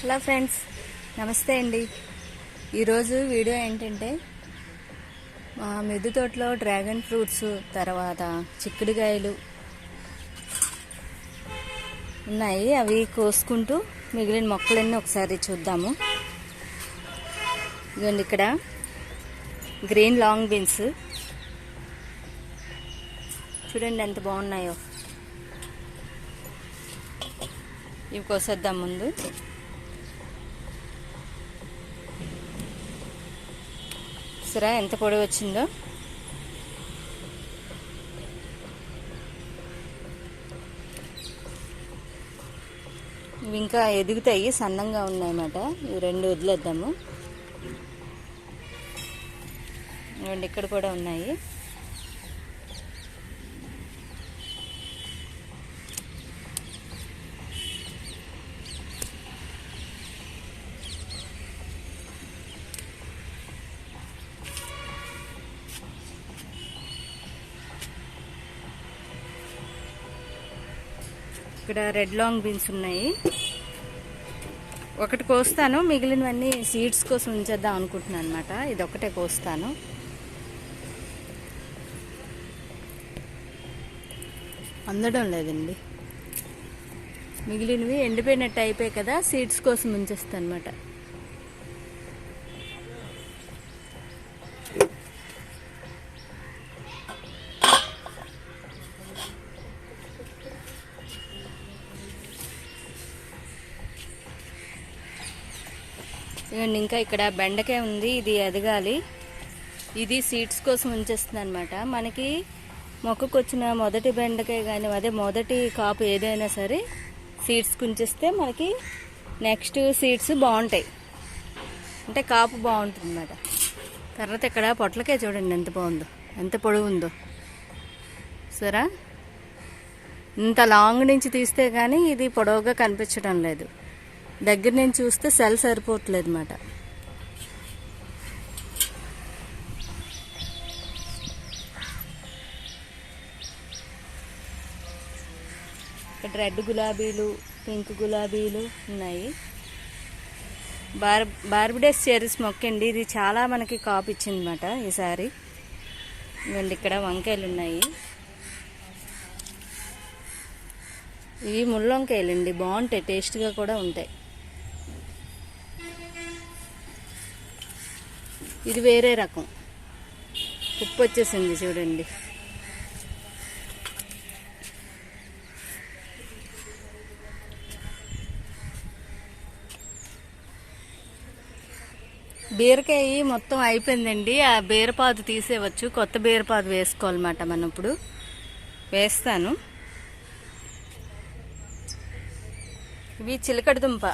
Hello friends, నమస్తే అండి. ఈరోజు వీడియో ఏంటంటే మా మిద్దె తోటలో డ్రాగన్ ఫ్రూట్స్, తర్వాత చిక్కుడుకాయలు ఉన్నాయి. అవి కోసుకుంటూ మిగిలిన మొక్కలన్నీ ఒకసారి చూద్దాము. ఇదిగోండి, ఇక్కడ గ్రీన్ లాంగ్ బీన్స్ చూడండి ఎంత బాగున్నాయో. ఇవి కోసేద్దాం ముందు. సరే ఎంత పొడి వచ్చిందో. ఇవి ఇంకా ఎదుగుతాయి, సన్నంగా ఉన్నాయన్నమాట. ఇవి రెండు వదిలేద్దాము. ఇవ్వండి, ఇక్కడ కూడా ఉన్నాయి. ఇక్కడ రెడ్ లాంగ్ బీన్స్ ఉన్నాయి. ఒకటి కోస్తాను, మిగిలినవన్నీ సీడ్స్ కోసం ఉంచేద్దాం అనుకుంటున్నాను అనమాట. ఇది ఒకటే కోస్తాను. అందడం లేదండి. మిగిలినవి ఎండిపోయినట్టు అయిపోయాయి కదా, సీడ్స్ కోసం ఉంచేస్తాను అనమాట. ఇంకా ఇక్కడ బెండకాయ ఉంది, ఇది ఎదగాలి. ఇది సీడ్స్ కోసం ఉంచేస్తుంది అనమాట. మనకి మొక్కకు వచ్చిన మొదటి బెండకాయ కానీ అదే మొదటి కాపు ఏదైనా సరే సీడ్స్కి ఉంచేస్తే మనకి నెక్స్ట్ సీడ్స్ బాగుంటాయి, అంటే కాపు బాగుంటుంది అన్నమాట. తర్వాత ఇక్కడ పొట్లకాయ చూడండి ఎంత బాగుందో, ఎంత పొడవు ఉందో. సరే, ఇంత లాంగ్ నుంచి తీస్తే కానీ ఇది పొడవుగా కనిపించడం లేదు. దగ్గర నుంచి చూస్తే సెల్ సరిపోవట్లేదు అన్నమాట. ఇక్కడ రెడ్ గులాబీలు, పింక్ గులాబీలు ఉన్నాయి. బార్బిడేస్ చెర్రీస్ మొక్కండి, ఇది చాలా మనకి కాపు ఇచ్చింది అన్నమాట ఈసారి. ఇవ్వండి, ఇక్కడ వంకాయలు ఉన్నాయి. ఇవి ముళ్ళొంకాయలండి, బాగుంటాయి, టేస్ట్గా కూడా ఉంటాయి. ఇది వేరే రకం, ఉప్పు వచ్చేసింది చూడండి. బీరకాయ మొత్తం అయిపోయిందండి. ఆ బీరపాదు తీసేవచ్చు, కొత్త బీరపాదు వేసుకోవాలన్నమాట. మనం ఇప్పుడు వేస్తాను. ఇవి చిలకడ దుంప.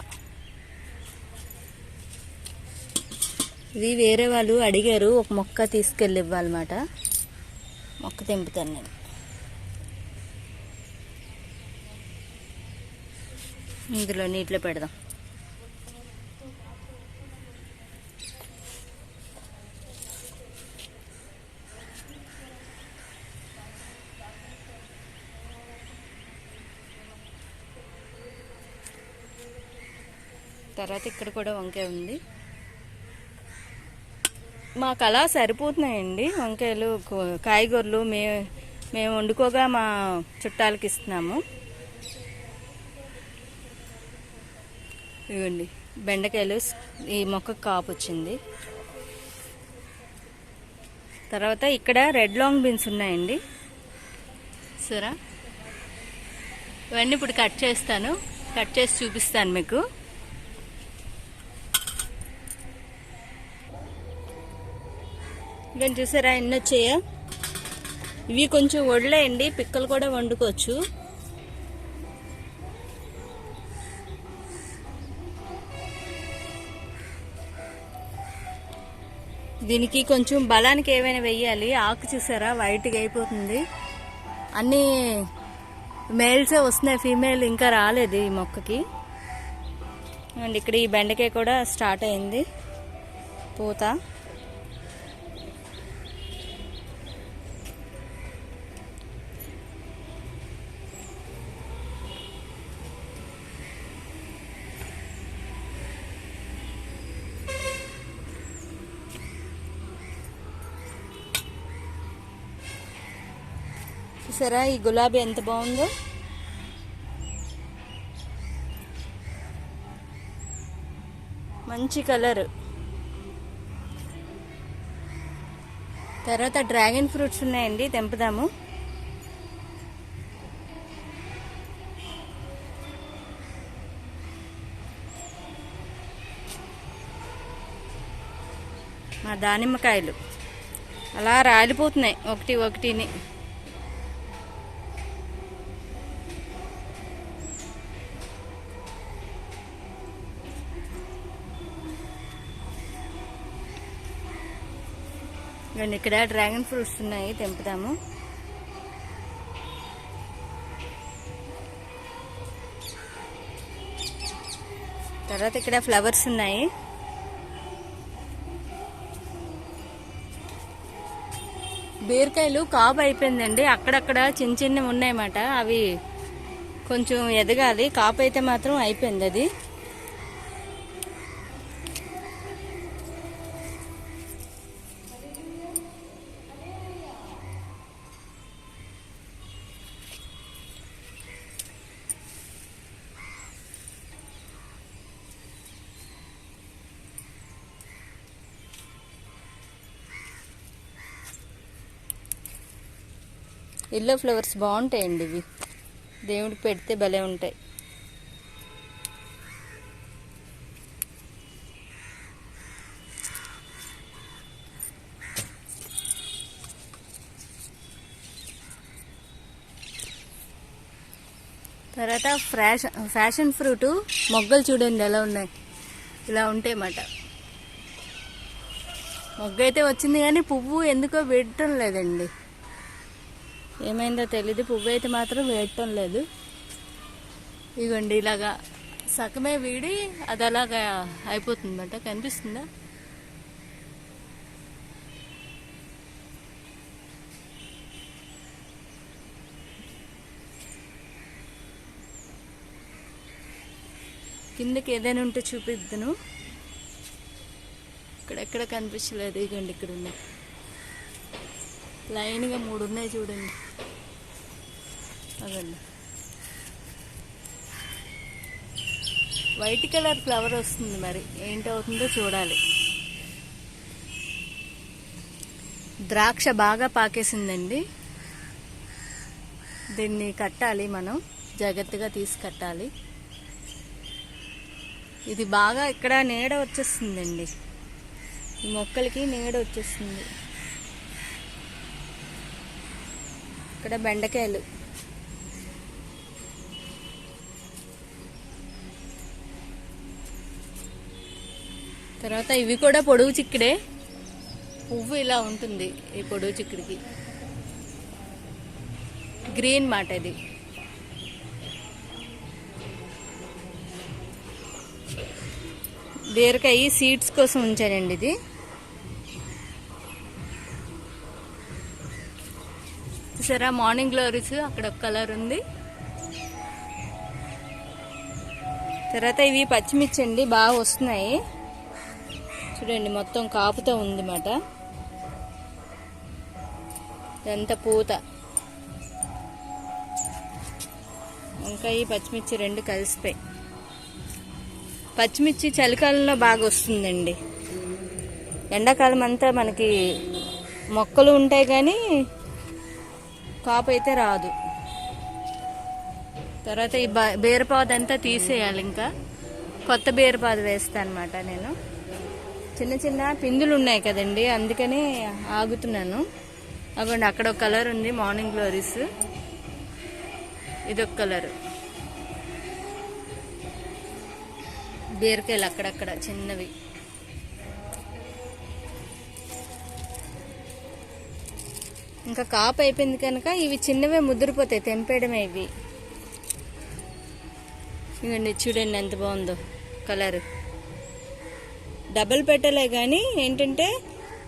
ఇది వేరే వాళ్ళు అడిగారు, ఒక మొక్క తీసుకెళ్ళి ఇవ్వాలన్నమాట. మొక్క తెంపుతాను నేను. ఇందులో నీటిలో పెడదాం. తర్వాత ఇక్కడ కూడా వంకాయ ఉంది. మాకు అలా సరిపోతున్నాయండి వంకాయలు, కాయగూరలు. మేము వండుకోగా మా చుట్టాలకి ఇస్తున్నాము. ఇవ్వండి, బెండకాయలు. ఈ మొక్కకు కాపు వచ్చింది. తర్వాత ఇక్కడ రెడ్ లాంగ్ బీన్స్ ఉన్నాయండి. సరే, ఇవన్నీ ఇప్పుడు కట్ చేస్తాను, కట్ చేసి చూపిస్తాను మీకు. ఇంకా చూసారా ఎన్ని వచ్చాయో. ఇవి కొంచెం వదిలేయండి, పిక్కలు కూడా వండుకోవచ్చు. దీనికి కొంచెం బలానికి ఏమైనా వెయ్యాలి. ఆకు చూసారా వైట్గా అయిపోతుంది. అన్నీ మేల్సే వస్తున్నాయి, ఫీమేల్ ఇంకా రాలేదు ఈ మొక్కకి. అండ్ ఇక్కడ ఈ బెండకాయ కూడా స్టార్ట్ అయింది పూత. చూసారా ఈ గులాబీ ఎంత బాగుందో. మంచి కలర్. తర్వాత డ్రాగన్ ఫ్రూట్స్ ఉన్నాయండి, తెంపుదాము. మా దానిమ్మకాయలు అలా రాలిపోతున్నాయి ఒకటి ఒకటిని. ఇక్కడ డ్రాగన్ ఫ్రూట్స్ ఉన్నాయి, తెంపుదాము. తర్వాత ఇక్కడ ఫ్లవర్స్ ఉన్నాయి. బీరకాయలు కాపు అయిపోయిందండి, అక్కడక్కడ చిన్న చిన్నవి ఉన్నాయన్నమాట. అవి కొంచెం ఎదగాలి. కాపు అయితే మాత్రం అయిపోయింది అది. ఎల్లో ఫ్లవర్స్ బాగుంటాయండి ఇవి, దేవుడికి పెడితే భలే ఉంటాయి. తర్వాత ఫ్యాషన్ ఫ్రూట్ మొగ్గలు చూడండి ఎలా ఉన్నాయి, ఇలా ఉంటాయి అన్నమాట. మొగ్గ అయితే వచ్చింది కానీ పువ్వు ఎందుకో వేయటం లేదండి, ఏమైందో తెలీదు. పువ్వు అయితే మాత్రం వేయటం లేదు. ఇగోండి ఇలాగా సగమే వీడి అది అలాగా అయిపోతుందన్నమాట. కనిపిస్తుందా? కిందకి ఏదైనా ఉంటే చూపిద్దును. ఇక్కడెక్కడ కనిపించలేదు. ఇగోండి ఇక్కడ ఉన్నాయి, లైన్గా 3 ఉన్నాయి చూడండి. అదండి వైట్ కలర్ ఫ్లవర్ వస్తుంది, మరి ఏంటవుతుందో చూడాలి. ద్రాక్ష బాగా పాకేసిందండి, దీన్ని కట్టాలి మనం, జాగ్రత్తగా తీసి కట్టాలి. ఇది బాగా ఇక్కడ నీడ వచ్చేస్తుందండి, ఈ మొక్కలకి నీడ వచ్చేస్తుంది. ఇక్కడ బెండకాయలు, తర్వాత ఇవి కూడా పొడుగు చిక్కుడే. పువ్వు ఇలా ఉంటుంది ఈ పొడుగు చిక్కుడికి, గ్రీన్ మాట ఇది. బీరకాయ సీడ్స్ కోసం ఉంచానండి ఇది. చూసారా మార్నింగ్ గ్లోరీస్ అక్కడ ఒక కలర్ ఉంది. తర్వాత ఇవి పచ్చిమిర్చి అండి, బాగా వస్తున్నాయి చూడండి, మొత్తం కాపుతో ఉంది మాట. ఎంత పూత. ఇంకా ఈ పచ్చిమిర్చి 2 కలిసిపోయి. పచ్చిమిర్చి చలికాలంలో బాగా వస్తుందండి, ఎండాకాలం అంతా మనకి మొక్కలు ఉంటాయి కానీ కాపు అయితే రాదు. తర్వాత ఈ బీరపాదు అంతా తీసేయాలి, ఇంకా కొత్త బీరపాదు వేస్తాను అనమాట నేను. చిన్న చిన్న పిందులు ఉన్నాయి కదండి, అందుకని ఆగుతున్నాను. అగోండి అక్కడ ఒక కలర్ ఉంది, మార్నింగ్ గ్లోరీస్. ఇదొక కలర్. బీరకాయలు అక్కడక్కడ చిన్నవి. ఇంకా కాపు అయిపోయింది కనుక ఇవి చిన్నవే ముద్రపోతాయి, తెంపేయడమే ఇవి. ఇవన్నీ చూడండి ఎంత బాగుందో కలర్. డబుల్ పెటలే కానీ ఏంటంటే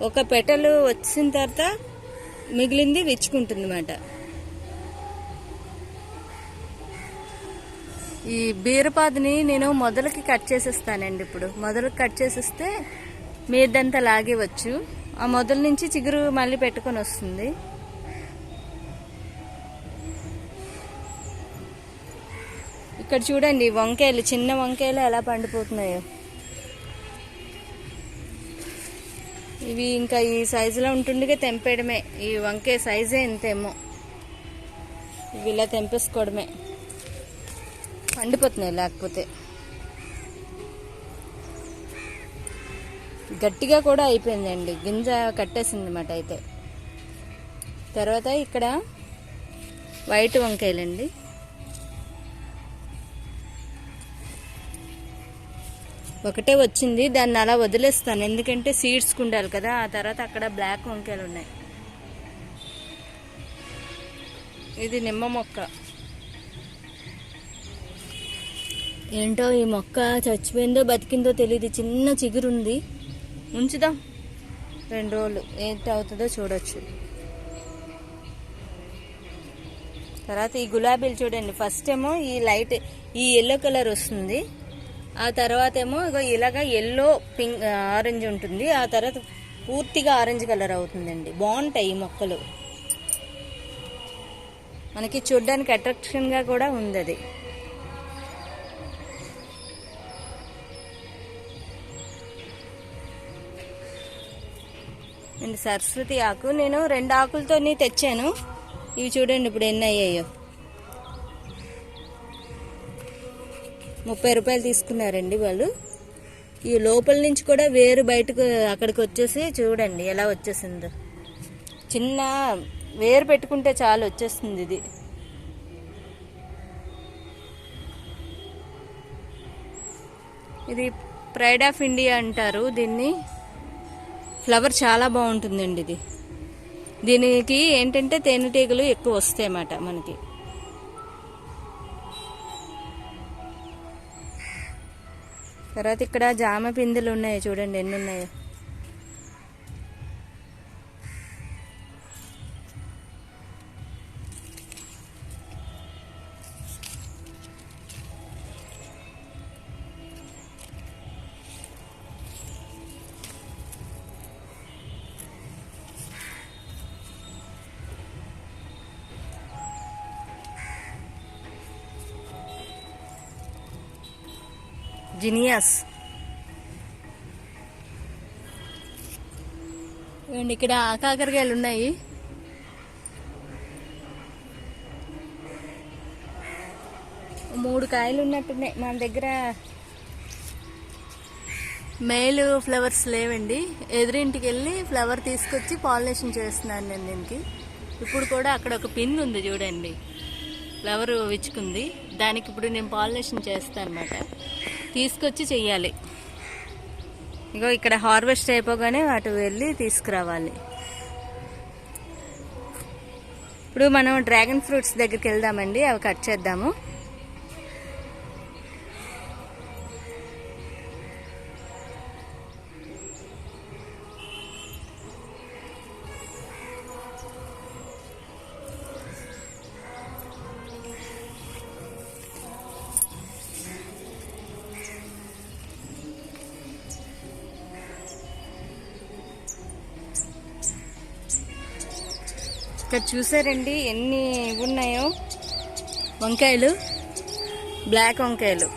ఒక పెటలు వచ్చిన తర్వాత మిగిలింది విచ్చుకుంటుంది అన్నమాట. ఈ బీరపాదుని నేను మొదలకి కట్ చేసేస్తానండి. ఇప్పుడు మొదలకి కట్ చేసేస్తే మీదంతా లాగేవచ్చు. ఆ మొదల నుంచి చిగురు మళ్ళీ పెట్టుకొని వస్తుంది. ఇక్కడ చూడండి వంకాయలు, చిన్న వంకాయలు ఎలా పండిపోతున్నాయో. ఇవి ఇంకా ఈ సైజులో ఉంటుండగా తెంపేయడమే. ఈ వంకాయ సైజే ఇంతేమో, ఇవి ఇలా తెంపేసుకోవడమే. పండిపోతున్నాయి లేకపోతే. గట్టిగా కూడా అయిపోయిందండి, గింజ కట్టేసింది అన్నమాట. అయితే తర్వాత ఇక్కడ వైట్ వంకాయలండి. ఒకటే వచ్చింది, దాన్ని అలా వదిలేస్తాను ఎందుకంటే సీడ్స్ ఉండాలి కదా. ఆ తర్వాత అక్కడ బ్లాక్ వంకాయలు ఉన్నాయి. ఇది నిమ్మ మొక్క. ఏంటో ఈ మొక్క చచ్చిపోయిందో బతికిందో తెలియదు, చిన్న చిగురుంది. ఉంచుదాం 2 రోజులు, ఏంటి అవుతుందో చూడొచ్చు. తర్వాత ఈ గులాబీలు చూడండి. ఫస్ట్ ఏమో ఈ లైట్ ఈ ఎల్లో కలర్ వస్తుంది, ఆ తర్వాత ఏమో ఇలాగా ఎల్లో పింక్ ఆరెంజ్ ఉంటుంది, ఆ తర్వాత పూర్తిగా ఆరెంజ్ కలర్ అవుతుందండి. బాగుంటాయి ఈ మొక్కలు, మనకి చూడ్డానికి అట్రాక్షన్గా కూడా ఉంది అది. అండ్ సరస్వతి ఆకు నేను 2 ఆకులతో తెచ్చాను. ఇవి చూడండి ఇప్పుడు ఎన్ని అయ్యాయో. 30 రూపాయలు తీసుకున్నారండి వాళ్ళు. ఈ లోపల నుంచి కూడా వేరు బయటకు అక్కడికి వచ్చేసి చూడండి ఎలా వచ్చేసిందో. చిన్న వేరు పెట్టుకుంటే చాలు వచ్చేస్తుంది ఇది. ఇది ప్రైడ్ ఆఫ్ ఇండియా అంటారు దీన్ని. ఫ్లవర్ చాలా బాగుంటుందండి ఇది. దీనికి ఏంటంటే తేనెటీగలు ఎక్కువ వస్తాయి అన్నమాట మనకి. తర్వాత ఇక్కడ జామ పిందెలు ఉన్నాయి చూడండి ఎన్ని ఉన్నాయో. జినియాస్. ఇక్కడ కాకరకాయలు ఉన్నాయి. మూడు కాయలు ఉన్నట్టున్నాయి మన దగ్గర. మేల్ ఫ్లవర్స్ లేవండి. ఎదురింటికి వెళ్ళి ఫ్లవర్ తీసుకొచ్చి పాలినేషన్ చేస్తున్నాను నేను దీనికి. ఇప్పుడు కూడా అక్కడ ఒక పిన్ ఉంది చూడండి, ఫ్లవర్ విచ్చుకుంది. దానికి ఇప్పుడు నేను పాలినేషన్ చేస్తాను అన్నమాట. తీసుకొచ్చి చెయ్యాలి. ఇగో ఇక్కడ హార్వెస్ట్ అయిపోగానే అటు వెళ్ళి తీసుకురావాలి. ఇప్పుడు మనం డ్రాగన్ ఫ్రూట్స్ దగ్గరికి వెళ్దామండి, అవి కట్ చేద్దాము. ఇక్కడ చూసారండి ఎన్ని ఉన్నాయో వంకాయలు, బ్లాక్ వంకాయలు.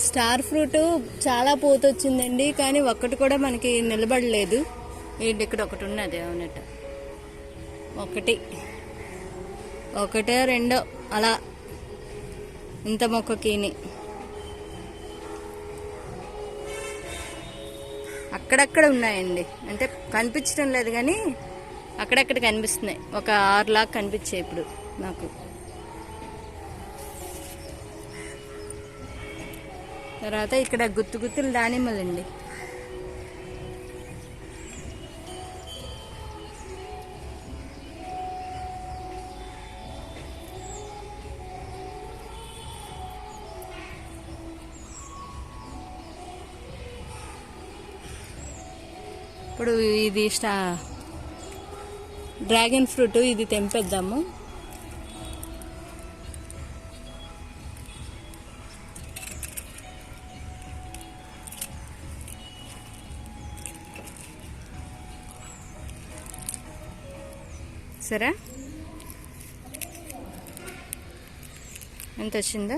స్టార్ ఫ్రూట్ చాలా పూత వచ్చిందండి, కానీ ఒక్కటి కూడా మనకి నిలబడలేదు. ఇక్కడ ఒకటి ఉన్నది అవునట, ఒకటే రెండో అలా ఇంత మొక్కకిని. అక్కడక్కడ ఉన్నాయండి, అంటే కనిపించడం లేదు కానీ అక్కడక్కడ కనిపిస్తున్నాయి. ఒక 6 లాగా కనిపించాయి ఇప్పుడు నాకు. తర్వాత ఇక్కడ గుత్తులు దానిమ్మలండి. ఇప్పుడు ఇది డ్రాగన్ ఫ్రూట్ ఇది తెంపేద్దాము. సరే ఎంత వచ్చిందో.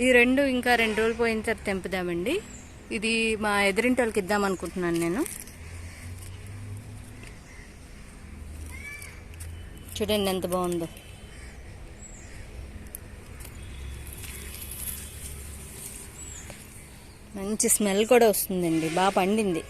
ఈ రెండు ఇంకా 2 రోజులు పోయిన తర్వాత తెంపుదామండి. ఇది మా ఎదురింటి వాళ్ళకి ఇద్దాం అనుకుంటున్నాను నేను. చూడండి ఎంత బాగుందో. మంచి స్మెల్ కూడా వస్తుందండి, బాగా పండింది.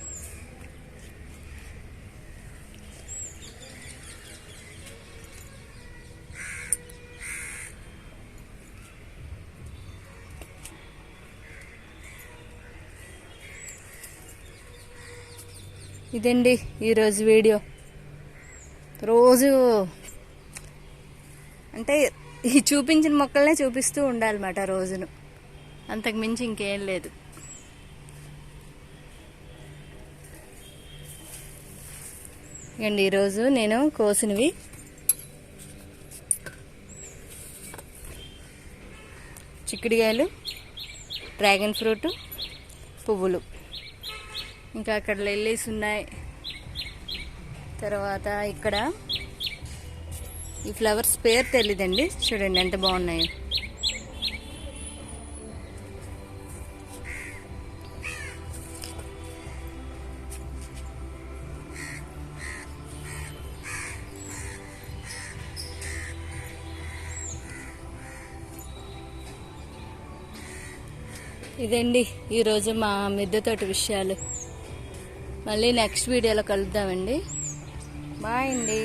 ఇదండి ఈరోజు వీడియో. రోజు అంటే ఈ చూపించిన మొక్కలనే చూపిస్తూ ఉండాలన్నమాట రోజును, అంతకు మించి ఇంకేం లేదు. అండి ఈరోజు నేను కోసినవి చిక్కుడుకాయలు, డ్రాగన్ ఫ్రూట్, పువ్వులు, ఇంకా అక్కడ లిల్లీస్ ఉన్నాయి. తర్వాత ఇక్కడ ఈ ఫ్లవర్స్ పేరు తెలీదండి, చూడండి ఎంత బాగున్నాయో. ఇదండి ఈరోజు మా మిద్దె తోట విషయాలు. మళ్ళీ నెక్స్ట్ వీడియోలో కలుద్దామండి. బాయ్ అండి.